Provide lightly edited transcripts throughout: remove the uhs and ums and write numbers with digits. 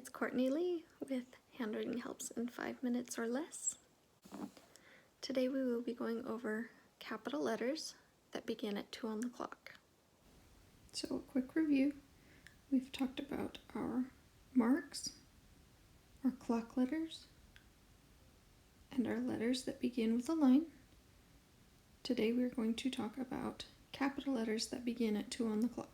it's Courtney Lee with Handwriting Helps in 5 Minutes or Less. Today we will be going over capital letters that begin at 2 on the clock. So a quick review. We've talked about our marks, our clock letters, and our letters that begin with a line. Today we're going to talk about capital letters that begin at 2 on the clock.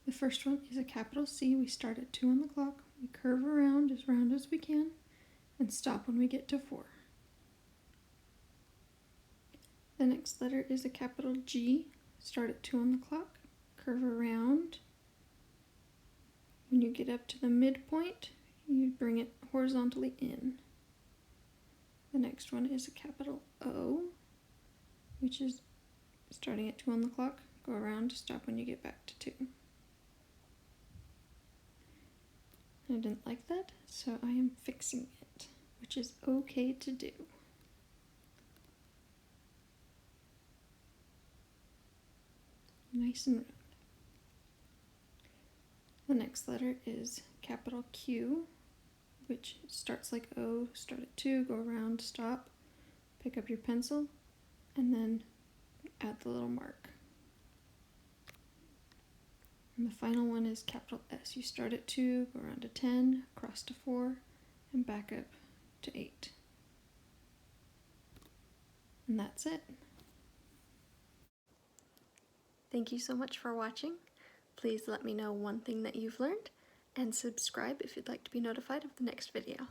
The first one is a capital C. We start at 2 on the clock. We curve around as we can, and stop when we get to 4. The next letter is a capital G. Start at 2 on the clock, curve around. When you get up to the midpoint, you bring it horizontally in. The next one is a capital O, which is starting at 2 on the clock, go around to stop when you get back to 2. I didn't like that, so I am fixing it, which is okay to do. Nice and round. The next letter is capital Q, which starts like O, start at 2, go around, stop, pick up your pencil, and then add the little mark. And the final one is capital S. You start at 2, go around to 10, cross to 4, and back up to 8. And that's it. Thank you so much for watching. Please let me know one thing that you've learned, and subscribe if you'd like to be notified of the next video.